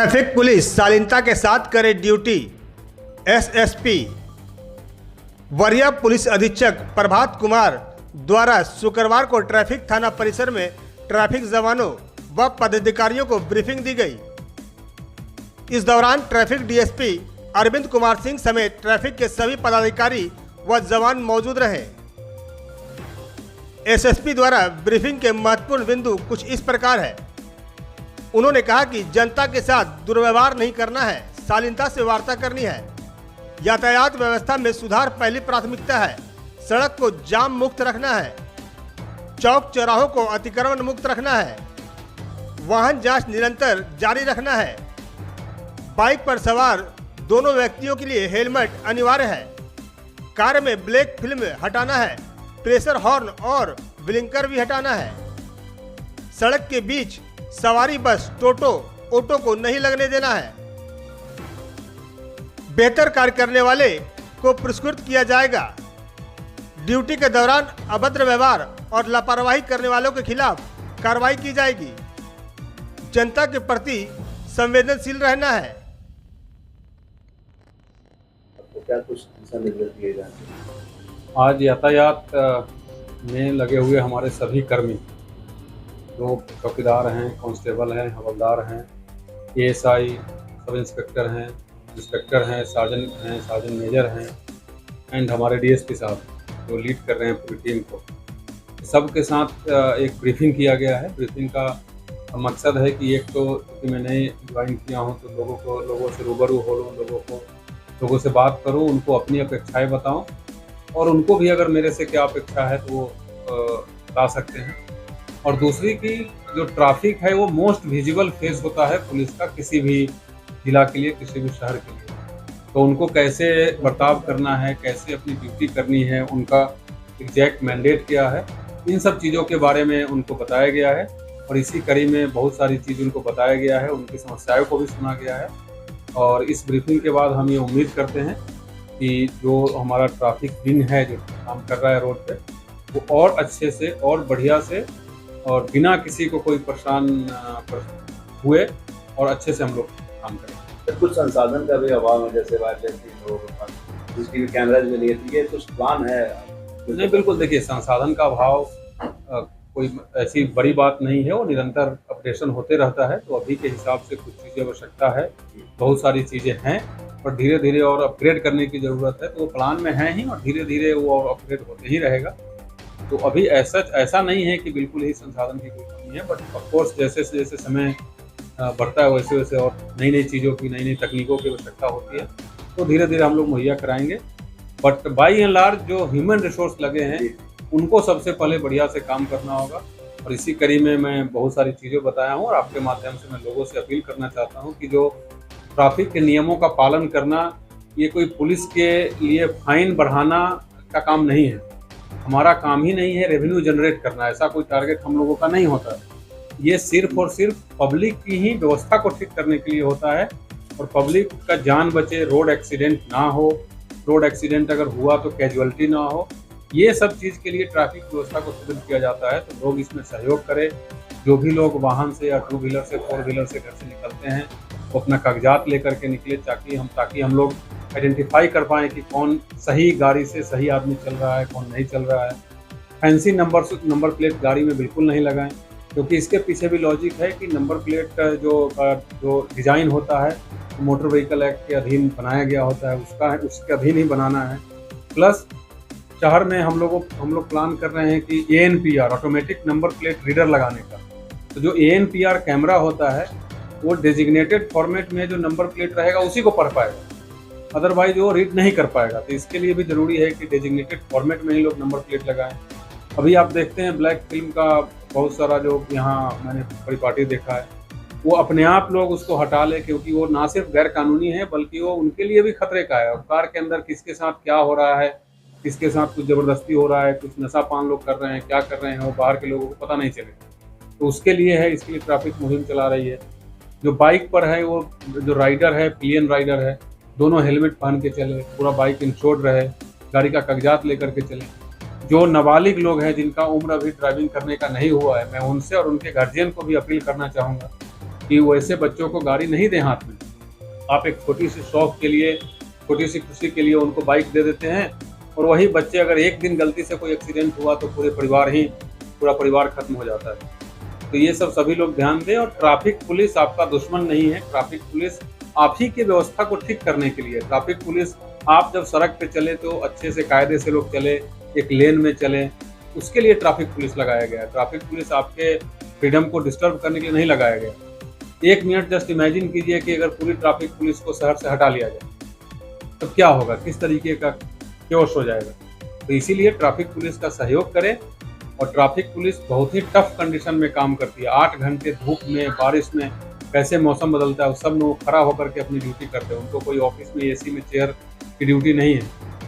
Traffic police शालीनता के साथ करे ड्यूटी। एसएसपी वरीय पुलिस अधीक्षक प्रभात कुमार द्वारा शुक्रवार को ट्रैफिक थाना परिसर में ट्रैफिक जवानों व पदाधिकारियों को ब्रीफिंग दी गई। इस दौरान ट्रैफिक डीएसपी अरविंद कुमार सिंह समेत ट्रैफिक के सभी पदाधिकारी व जवान मौजूद रहे। एसएसपी द्वारा ब्रीफिंग के महत्वपूर्ण बिंदु कुछ इस प्रकार है। उन्होंने कहा कि जनता के साथ दुर्व्यवहार नहीं करना है, शालीनता से वार्ता करनी है। यातायात व्यवस्था में सुधार पहली प्राथमिकता है। सड़क को जाम मुक्त रखना है। चौक चौराहों को अतिक्रमण मुक्त रखना है। वाहन जांच निरंतर जारी रखना है। बाइक पर सवार दोनों व्यक्तियों के लिए हेलमेट अनिवार्य है। कार में ब्लैक फिल्म हटाना है। प्रेशर हॉर्न और ब्लिंकर भी हटाना है। सड़क के बीच सवारी बस, टोटो, ऑटो को नहीं लगने देना है। बेहतर कार्य करने वाले को पुरस्कृत किया जाएगा। ड्यूटी के दौरान अभद्र व्यवहार और लापरवाही करने वालों के खिलाफ कार्रवाई की जाएगी। जनता के प्रति संवेदनशील रहना है। क्या कुछ दिशा निर्देश दिए जाएंगे? आज यातायात में लगे हुए हमारे सभी कर्मी जो चौकीदार हैं, कांस्टेबल हैं, हवलदार हैं, एएसआई, सब इंस्पेक्टर हैं, इंस्पेक्टर हैं, सार्जेंट मेजर हैं एंड हमारे डीएसपी साहब जो लीड कर रहे हैं पूरी टीम को, सबके साथ एक ब्रीफिंग किया गया है। ब्रीफिंग का मकसद है कि एक तो कि मैं नए ज्वाइन किया हूँ तो लोगों से रूबरू हो लूँ, लोगों से बात करूँ, उनको अपनी अपेक्षाएं बताऊँ और उनको भी अगर मेरे से क्या अपेक्षा है तो वो बता सकते हैं। और दूसरी की जो ट्रैफिक है वो मोस्ट विजिबल फेस होता है पुलिस का किसी भी जिला के लिए, किसी भी शहर के लिए। तो उनको कैसे बर्ताव करना है, कैसे अपनी ड्यूटी करनी है, उनका एग्जैक्ट मैंडेट क्या है, इन सब चीज़ों के बारे में उनको बताया गया है। और इसी कड़ी में बहुत सारी चीज़ उनको बताया गया है, उनकी समस्याओं को भी सुना गया है। और इस ब्रीफिंग के बाद हम ये उम्मीद करते हैं कि जो हमारा ट्रैफिक विंग है जो काम कर रहा है रोड पे, वो और अच्छे से और बढ़िया से और बिना किसी को कोई परेशान हुए और अच्छे से हम लोग काम करें। कुछ संसाधन का भी अभाव है, जैसे वायरलेस जिसकी भी कैमराज में लिए थे, ये कुछ प्लान है? नहीं, बिल्कुल। देखिए, संसाधन का अभाव कोई ऐसी बड़ी बात नहीं है, वो निरंतर अपडेशन होते रहता है। तो अभी के हिसाब से कुछ चीज़ें आवश्यकता है, बहुत सारी चीज़ें हैं और धीरे धीरे और अपग्रेड करने की ज़रूरत है। तो वो प्लान में है ही और धीरे धीरे वो और अपग्रेड होते ही रहेगा। तो अभी ऐसा नहीं है कि बिल्कुल ही संसाधन की कोई कमी है, बट ऑफकोर्स जैसे जैसे समय बढ़ता है वैसे वैसे और नई चीज़ों की, नई तकनीकों की आवश्यकता होती है, तो धीरे धीरे हम लोग मुहैया कराएंगे। बट बाई एंड लार्ज जो ह्यूमन रिसोर्स लगे हैं उनको सबसे पहले बढ़िया से काम करना होगा। और इसी कड़ी में मैं बहुत सारी चीज़ें बताया हूँ और आपके माध्यम से मैं लोगों से अपील करना चाहता हूँ कि जो ट्रैफिक के नियमों का पालन करना, ये कोई पुलिस के लिए फाइन बढ़ाना का काम नहीं है। हमारा काम ही नहीं है रेवेन्यू जनरेट करना, ऐसा कोई टारगेट हम लोगों का नहीं होता है। ये सिर्फ और सिर्फ पब्लिक की ही व्यवस्था को ठीक करने के लिए होता है और पब्लिक का जान बचे, रोड एक्सीडेंट ना हो, रोड एक्सीडेंट अगर हुआ तो कैजुअलिटी ना हो, ये सब चीज़ के लिए ट्रैफिक व्यवस्था को सुदृढ़ किया जाता है। तो लोग इसमें सहयोग करें। जो भी लोग वाहन से या 2 व्हीलर से 4 व्हीलर से घर से निकलते हैं वो अपना कागजात लेकर के निकले ताकि हम लोग आइडेंटिफाई कर पाएँ कि कौन सही गाड़ी से सही आदमी चल रहा है, कौन नहीं चल रहा है। फैंसी नंबर प्लेट गाड़ी में बिल्कुल नहीं लगाएं, क्योंकि इसके पीछे भी लॉजिक है कि नंबर प्लेट का जो डिज़ाइन होता है तो मोटर व्हीकल एक्ट के अधीन बनाया गया होता है, उसके अधीन ही बनाना है। प्लस शहर में हम लोग प्लान कर रहे हैं कि ANPR automatic number plate reader लगाने का। तो जो ANPR कैमरा होता है वो डेजिग्नेटेड फॉर्मेट में जो नंबर प्लेट रहेगा उसी को पढ़ पाएगा, अदरवाइज वो रीड नहीं कर पाएगा। तो इसके लिए भी ज़रूरी है कि डेजिग्नेटेड फॉर्मेट में ही लोग नंबर प्लेट लगाएं। अभी आप देखते हैं ब्लैक फिल्म का बहुत सारा जो यहाँ मैंने परिपाटी देखा है, वो अपने आप लोग उसको हटा ले, क्योंकि वो ना सिर्फ गैर कानूनी है बल्कि वो उनके लिए भी खतरे का है। और कार के अंदर किसके साथ क्या हो रहा है, किसके साथ कुछ ज़बरदस्ती हो रहा है, कुछ नशा पान लोग कर रहे हैं, क्या कर रहे हैं, वो बाहर के लोगों को पता नहीं चलेगा। तो उसके लिए है, इसके लिए ट्रैफिक मुहिम चला रही है। जो बाइक पर है वो जो राइडर है, पिलियन राइडर है, दोनों हेलमेट पहन के चले, पूरा बाइक इंश्योर्ड रहे, गाड़ी का कागजात लेकर के चले। जो नाबालिग लोग हैं जिनका उम्र अभी ड्राइविंग करने का नहीं हुआ है, मैं उनसे और उनके गार्जियन को भी अपील करना चाहूँगा कि वैसे बच्चों को गाड़ी नहीं दें हाथ में। आप एक छोटी सी शौक के लिए, छोटी सी खुशी के लिए उनको बाइक दे देते हैं, और वही बच्चे अगर एक दिन गलती से कोई एक्सीडेंट हुआ तो पूरा परिवार खत्म हो जाता है। तो ये सब सभी लोग ध्यान दें। और ट्रैफिक पुलिस आपका दुश्मन नहीं है। ट्रैफिक पुलिस आप ही की व्यवस्था को ठीक करने के लिए। ट्रैफिक पुलिस, आप जब सड़क पे चले तो अच्छे से कायदे से लोग चले, एक लेन में चले, उसके लिए ट्रैफिक पुलिस लगाया गया है। ट्रैफिक पुलिस आपके फ्रीडम को डिस्टर्ब करने के लिए नहीं लगाया गया। 1 मिनट जस्ट इमेजिन कीजिए कि अगर पूरी ट्रैफिक पुलिस को शहर से हटा लिया जाए तो क्या होगा, किस तरीके का क्योश हो जाएगा। तो इसीलिए ट्रैफिक पुलिस का सहयोग करें। और ट्रैफिक पुलिस बहुत ही टफ कंडीशन में काम करती है। 8 घंटे धूप में, बारिश में, कैसे मौसम बदलता है, उस सब में वो खड़ा होकर के अपनी ड्यूटी करते हैं। उनको कोई ऑफिस में एसी में चेयर की ड्यूटी नहीं है,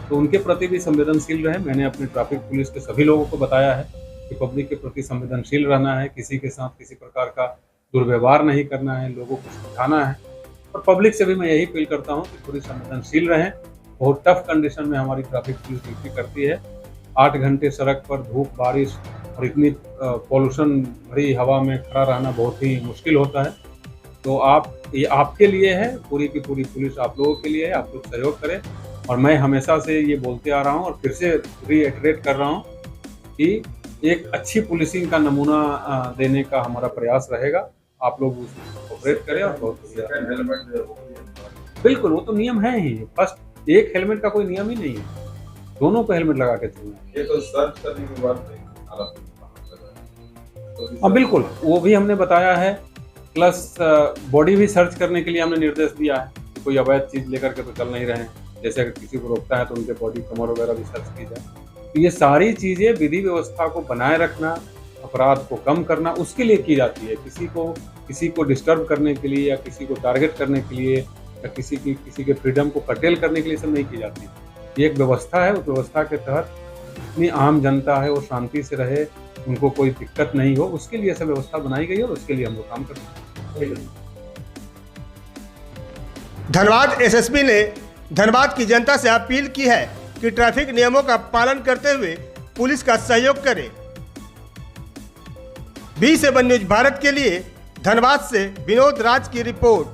तो उनके प्रति भी संवेदनशील रहे। मैंने अपने ट्रैफिक पुलिस के सभी लोगों को बताया है कि पब्लिक के प्रति संवेदनशील रहना है, किसी के साथ किसी प्रकार का दुर्व्यवहार नहीं करना है, लोगों को समझाना है। और पब्लिक से भी मैं यही अपील करता हूँ कि थोड़ी संवेदनशील रहें। बहुत टफ कंडीशन में हमारी ट्रैफिक पुलिस ड्यूटी करती है। 8 घंटे सड़क पर धूप, बारिश और इतनी पॉल्यूशन भरी हवा में खड़ा रहना बहुत ही मुश्किल होता है। तो ये आपके लिए है, पूरी की पूरी पुलिस आप लोगों के लिए है। आप लोग सहयोग करें। और मैं हमेशा से ये बोलते आ रहा हूँ और फिर से रीइटरेट कर रहा हूँ कि एक अच्छी पुलिसिंग का नमूना देने का हमारा प्रयास रहेगा। आप लोग उसमें कोऑपरेट करें और बहुत बिल्कुल, वो तो नियम है ही। फर्स्ट एक हेलमेट का कोई नियम ही नहीं है, दोनों को हेलमेट लगा के चलना। ये तो सर्च करने की बात नहीं। हाँ बिल्कुल, वो भी हमने बताया है। प्लस बॉडी भी सर्च करने के लिए हमने निर्देश दिया है कि कोई अवैध चीज़ लेकर के तो चल नहीं रहे हैं। जैसे अगर किसी को रोकता है तो उनके बॉडी, कमर वगैरह भी सर्च की जाए। तो ये सारी चीज़ें विधि व्यवस्था को बनाए रखना, अपराध को कम करना, उसके लिए की जाती है। किसी को डिस्टर्ब करने के लिए या किसी को टारगेट करने के लिए या किसी के फ्रीडम को कर्टेल करने के लिए सब नहीं की जाती। ये एक व्यवस्था है, उस व्यवस्था के तहत जितनी आम जनता है वो शांति से रहे, उनको कोई दिक्कत नहीं हो, उसके लिए ऐसा व्यवस्था बनाई गई है और उसके लिए हम लोग काम करते हैं। धनबाद एसएसपी ने धनबाद की जनता से अपील की है कि ट्रैफिक नियमों का पालन करते हुए पुलिस का सहयोग करें। B7 न्यूज भारत के लिए धनबाद से विनोद राज की रिपोर्ट।